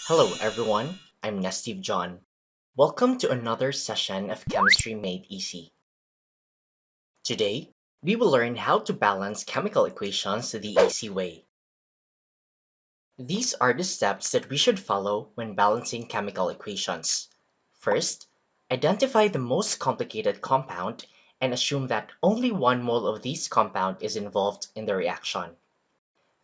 Hello everyone, I'm Nestive John. Welcome to another session of Chemistry Made Easy. Today, we will learn how to balance chemical equations the easy way. These are the steps that we should follow when balancing chemical equations. First, identify the most complicated compound and assume that only one mole of this compound is involved in the reaction.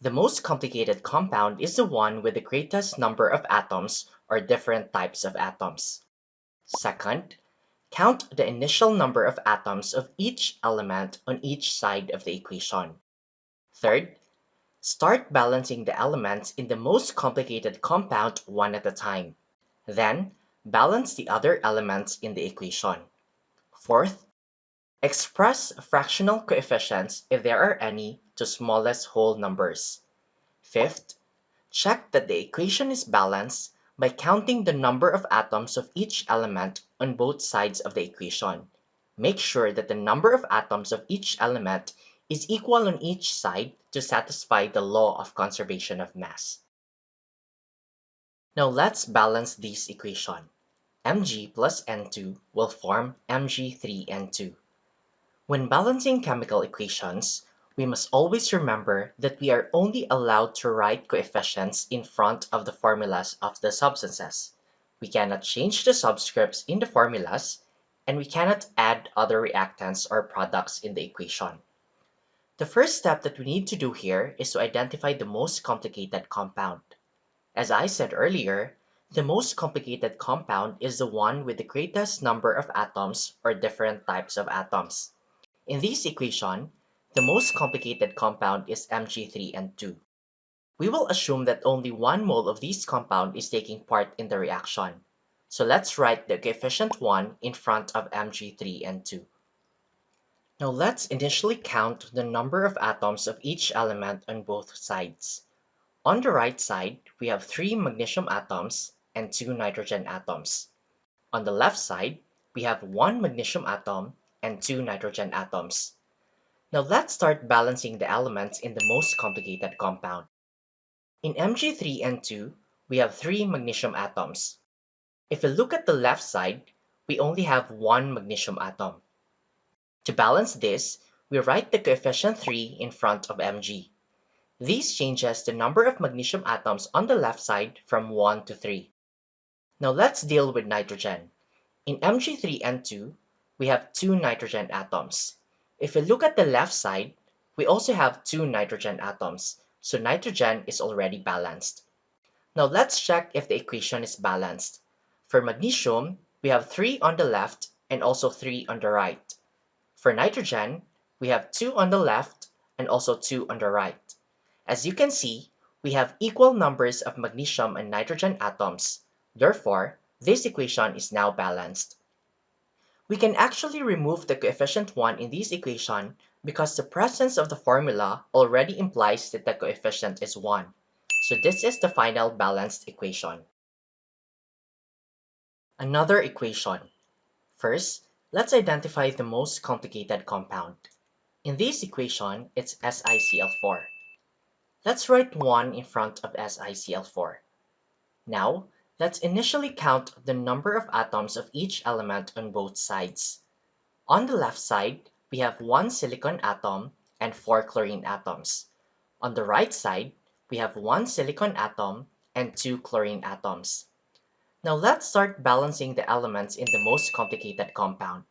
The most complicated compound is the one with the greatest number of atoms or different types of atoms. Second, count the initial number of atoms of each element on each side of the equation. Third, start balancing the elements in the most complicated compound one at a time. Then, balance the other elements in the equation. Fourth, express fractional coefficients if there are any to smallest whole numbers. Fifth, check that the equation is balanced by counting the number of atoms of each element on both sides of the equation. Make sure that the number of atoms of each element is equal on each side to satisfy the law of conservation of mass. Now let's balance this equation. Mg plus N2 will form Mg3N2. When balancing chemical equations, we must always remember that we are only allowed to write coefficients in front of the formulas of the substances. We cannot change the subscripts in the formulas, and we cannot add other reactants or products in the equation. The first step that we need to do here is to identify the most complicated compound. As I said earlier, the most complicated compound is the one with the greatest number of atoms or different types of atoms. In this equation, the most complicated compound is Mg3N2. We will assume that only one mole of this compound is taking part in the reaction. So let's write the coefficient 1 in front of Mg3N2. Now let's initially count the number of atoms of each element on both sides. On the right side, we have 3 magnesium atoms and 2 nitrogen atoms. On the left side, we have 1 magnesium atom and 2 nitrogen atoms. Now let's start balancing the elements in the most complicated compound. In Mg3N2, we have 3 magnesium atoms. If we look at the left side, we only have 1 magnesium atom. To balance this, we write the coefficient 3 in front of Mg. This changes the number of magnesium atoms on the left side from 1 to 3. Now let's deal with nitrogen. In Mg3N2, we have 2 nitrogen atoms. If we look at the left side, we also have 2 nitrogen atoms, so nitrogen is already balanced. Now let's check if the equation is balanced. For magnesium, we have 3 on the left and also 3 on the right. For nitrogen, we have 2 on the left and also 2 on the right. As you can see, we have equal numbers of magnesium and nitrogen atoms. Therefore, this equation is now balanced. We can actually remove the coefficient 1 in this equation because the presence of the formula already implies that the coefficient is 1. So this is the final balanced equation. Another equation. First, let's identify the most complicated compound. In this equation, it's SiCl4. Let's write 1 in front of SiCl4. Now, let's initially count the number of atoms of each element on both sides. On the left side, we have 1 silicon atom and 4 chlorine atoms. On the right side, we have 1 silicon atom and 2 chlorine atoms. Now let's start balancing the elements in the most complicated compound.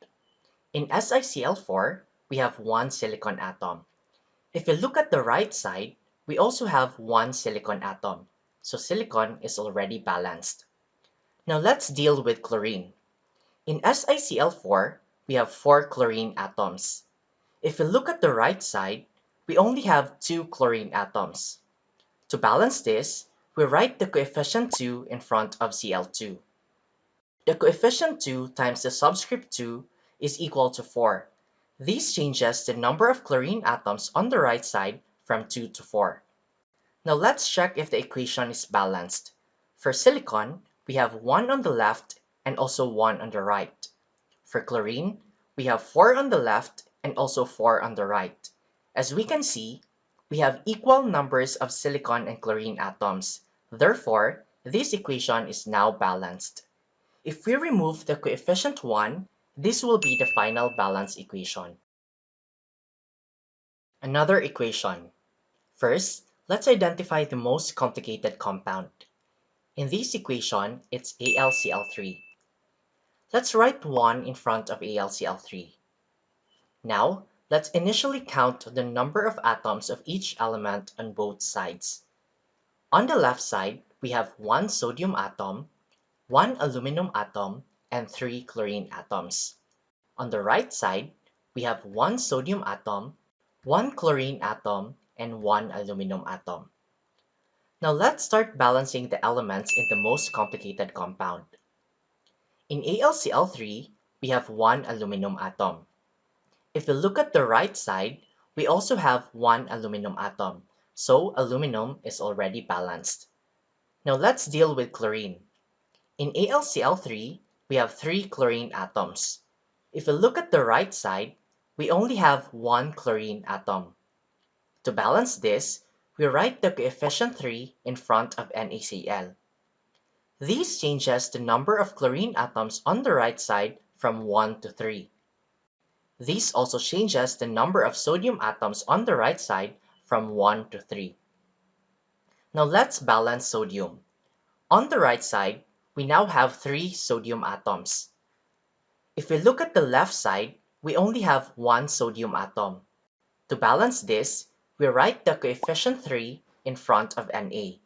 In SiCl4, we have 1 silicon atom. If we look at the right side, we also have 1 silicon atom, so silicon is already balanced. Now let's deal with chlorine. In SiCl4, we have 4 chlorine atoms. If we look at the right side, we only have 2 chlorine atoms. To balance this, we write the coefficient 2 in front of Cl2. The coefficient 2 times the subscript 2 is equal to 4. This changes the number of chlorine atoms on the right side from 2 to 4. Now let's check if the equation is balanced. For silicon, we have 1 on the left and also 1 on the right. For chlorine, we have 4 on the left and also 4 on the right. As we can see, we have equal numbers of silicon and chlorine atoms. Therefore, This equation is now balanced. If we remove the coefficient 1, this will be the final balance equation. Another equation. First, let's identify the most complicated compound. In this equation, it's AlCl3. Let's write 1 in front of AlCl3. Now, let's initially count the number of atoms of each element on both sides. On the left side, we have 1 sodium atom, 1 aluminum atom, and 3 chlorine atoms. On the right side, we have 1 sodium atom, 1 chlorine atom, and 1 aluminum atom. Now let's start balancing the elements in the most complicated compound. In AlCl3, we have 1 aluminum atom. If we look at the right side, we also have 1 aluminum atom, so aluminum is already balanced. Now let's deal with chlorine. In AlCl3, we have 3 chlorine atoms. If we look at the right side, we only have 1 chlorine atom. To balance this, we write the coefficient 3 in front of NaCl. This changes the number of chlorine atoms on the right side from 1 to 3. This also changes the number of sodium atoms on the right side from 1 to 3. Now let's balance sodium. On the right side, we now have 3 sodium atoms. If we look at the left side, we only have 1 sodium atom. To balance this, we write the coefficient 3 in front of Na.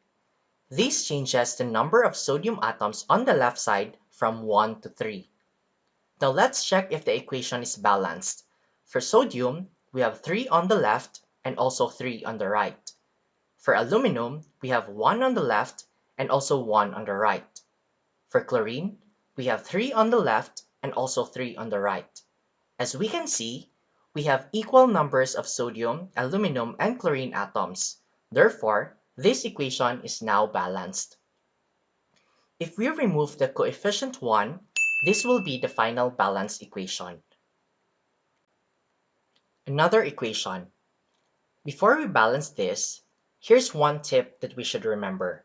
This changes the number of sodium atoms on the left side from 1 to 3. Now let's check if the equation is balanced. For sodium, we have 3 on the left and also 3 on the right. For aluminum, we have 1 on the left and also 1 on the right. For chlorine, we have 3 on the left and also 3 on the right. As we can see, we have equal numbers of sodium, aluminum, and chlorine atoms. Therefore, this equation is now balanced. If we remove the coefficient 1, this will be the final balance equation. Another equation. Before we balance this, here's one tip that we should remember.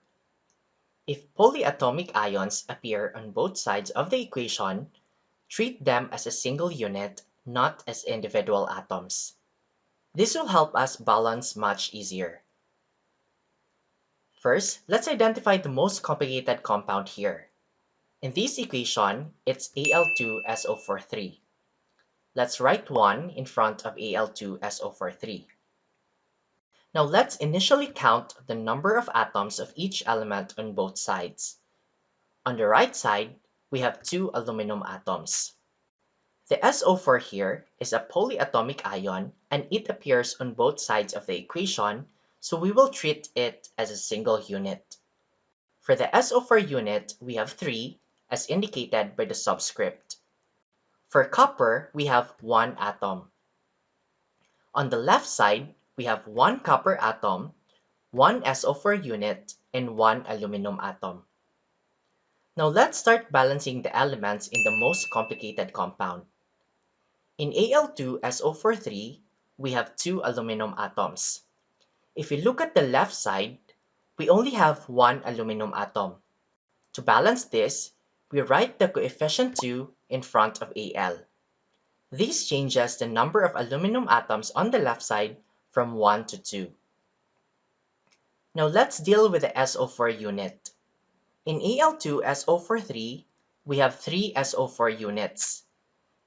If polyatomic ions appear on both sides of the equation, treat them as a single unit, not as individual atoms. This will help us balance much easier. First, let's identify the most complicated compound here. In this equation, it's Al2SO43. Let's write 1 in front of Al2SO43. Now let's initially count the number of atoms of each element on both sides. On the right side, we have 2 aluminum atoms. The SO4 here is a polyatomic ion and it appears on both sides of the equation, so we will treat it as a single unit. For the SO4 unit, we have 3, as indicated by the subscript. For copper, we have 1 atom. On the left side, we have 1 copper atom, 1 SO4 unit, and 1 aluminum atom. Now let's start balancing the elements in the most complicated compound. In Al2SO43, we have 2 aluminum atoms. If we look at the left side, we only have 1 aluminum atom. To balance this, we write the coefficient 2 in front of Al. This changes the number of aluminum atoms on the left side from 1 to 2. Now let's deal with the SO4 unit. In Al2SO43, we have 3 SO4 units.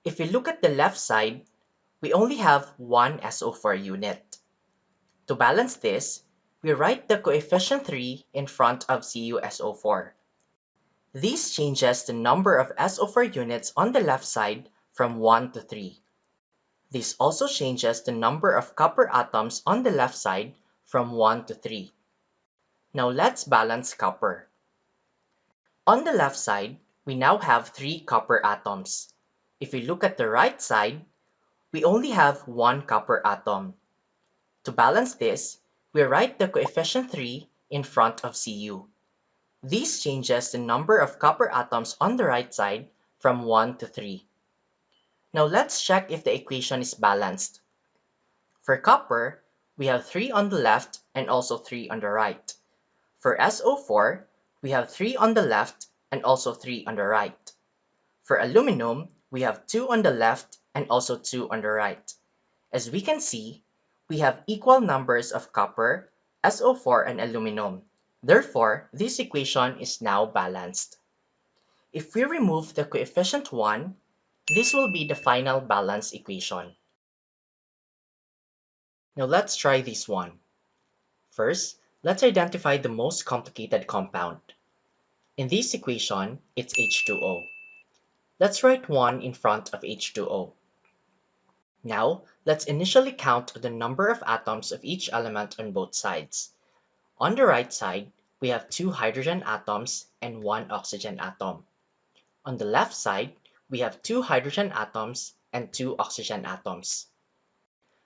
If we look at the left side, we only have 1 SO4 unit. To balance this, we write the coefficient 3 in front of CuSO4. This changes the number of SO4 units on the left side from 1 to 3. This also changes the number of copper atoms on the left side from 1 to 3. Now let's balance copper. On the left side, we now have 3 copper atoms. If we look at the right side, we only have 1 copper atom. To balance this, we write the coefficient 3 in front of Cu. This changes the number of copper atoms on the right side from 1 to 3. Now let's check if the equation is balanced. For copper, we have 3 on the left and also 3 on the right. For SO4, we have 3 on the left and also 3 on the right. For aluminum, we have 2 on the left and also 2 on the right. As we can see, we have equal numbers of copper, SO4, and aluminum. Therefore, this equation is now balanced. If we remove the coefficient 1, this will be the final balance equation. Now let's try this one. First, let's identify the most complicated compound. In this equation, it's H2O. Let's write 1 in front of H2O. Now, let's initially count the number of atoms of each element on both sides. On the right side, we have 2 hydrogen atoms and 1 oxygen atom. On the left side, we have 2 hydrogen atoms and 2 oxygen atoms.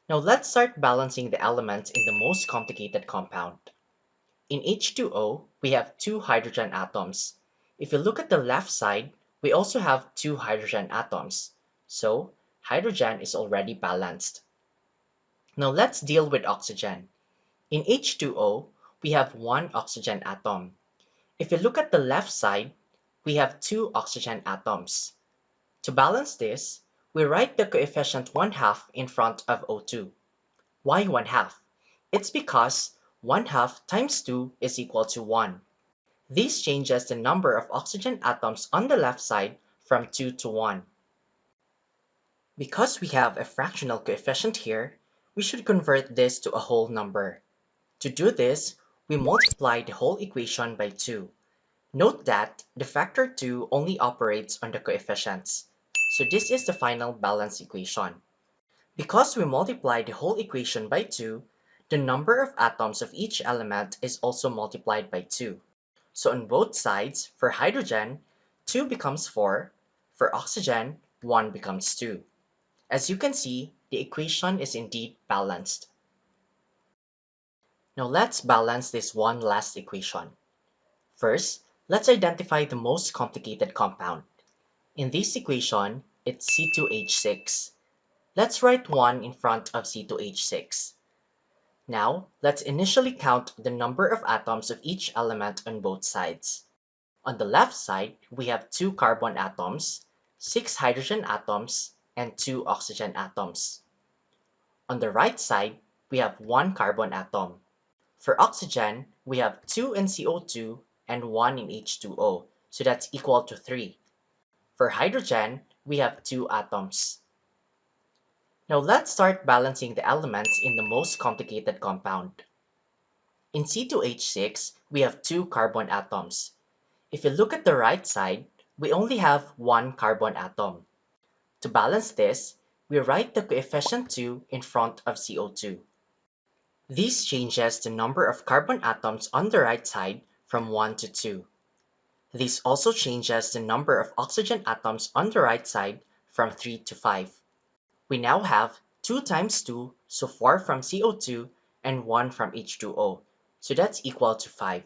Now let's start balancing the elements in the most complicated compound. In H2O, we have 2 hydrogen atoms. If you look at the left side, we also have 2 hydrogen atoms. So, hydrogen is already balanced. Now let's deal with oxygen. In H2O, we have 1 oxygen atom. If you look at the left side, we have 2 oxygen atoms. To balance this, we write the coefficient 1/2 in front of O2. Why 1/2? It's because 1/2 times 2 is equal to 1. This changes the number of oxygen atoms on the left side from 2 to 1. Because we have a fractional coefficient here, we should convert this to a whole number. To do this, we multiply the whole equation by 2. Note that the factor 2 only operates on the coefficients, so this is the final balance equation. Because we multiply the whole equation by 2, the number of atoms of each element is also multiplied by 2. So on both sides, for hydrogen, 2 becomes 4, for oxygen, 1 becomes 2. As you can see, the equation is indeed balanced. Now let's balance this one last equation. First, let's identify the most complicated compound. In this equation, it's C2H6. Let's write 1 in front of C2H6. Now, let's initially count the number of atoms of each element on both sides. On the left side, we have 2 carbon atoms, 6 hydrogen atoms, and 2 oxygen atoms. On the right side, we have 1 carbon atom. For oxygen, we have 2 in CO2 and 1 in H2O, so that's equal to 3. For hydrogen, we have 2 atoms. Now let's start balancing the elements in the most complicated compound. In C2H6, we have 2 carbon atoms. If you look at the right side, we only have 1 carbon atom. To balance this, we write the coefficient 2 in front of CO2. This changes the number of carbon atoms on the right side from 1 to 2. This also changes the number of oxygen atoms on the right side from 3 to 5. We now have 2 times 2, so 4 from CO2 and 1 from H2O, so that's equal to 5.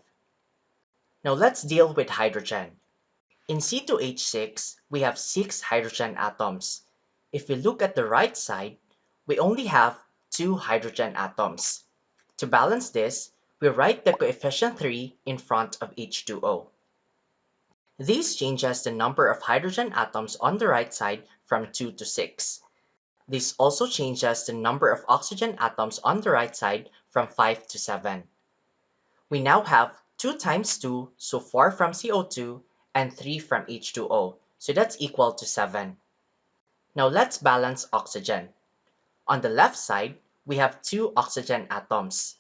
Now let's deal with hydrogen. In C2H6, we have 6 hydrogen atoms. If we look at the right side, we only have 2 hydrogen atoms. To balance this, we write the coefficient 3 in front of H2O. This changes the number of hydrogen atoms on the right side from 2 to 6. This also changes the number of oxygen atoms on the right side from 5 to 7. We now have 2 times 2, so 4 from CO2 and 3 from H2O, so that's equal to 7. Now let's balance oxygen. On the left side, we have 2 oxygen atoms.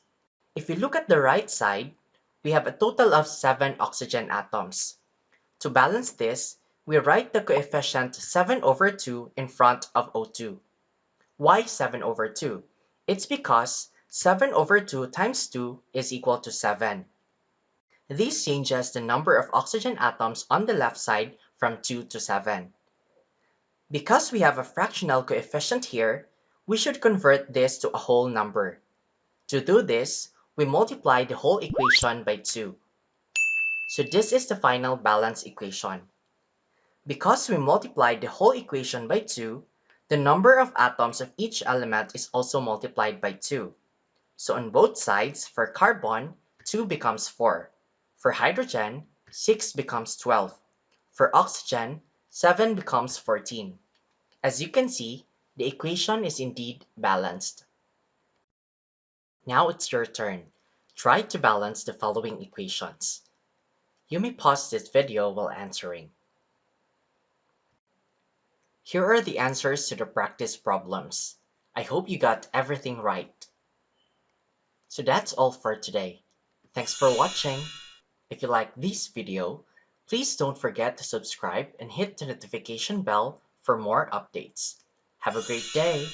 If we look at the right side, we have a total of 7 oxygen atoms. To balance this, we write the coefficient 7 over 2 in front of O2. Why 7 over 2? It's because 7 over 2 times 2 is equal to 7. This changes the number of oxygen atoms on the left side from 2 to 7. Because we have a fractional coefficient here, we should convert this to a whole number. To do this, we multiply the whole equation by 2. So this is the final balance equation. Because we multiply the whole equation by 2, the number of atoms of each element is also multiplied by 2. So on both sides, for carbon, 2 becomes 4. For hydrogen, 6 becomes 12. For oxygen, 7 becomes 14. As you can see, the equation is indeed balanced. Now it's your turn. Try to balance the following equations. You may pause this video while answering. Here are the answers to the practice problems. I hope you got everything right. So that's all for today. Thanks for watching. If you like this video, please don't forget to subscribe and hit the notification bell for more updates. Have a great day!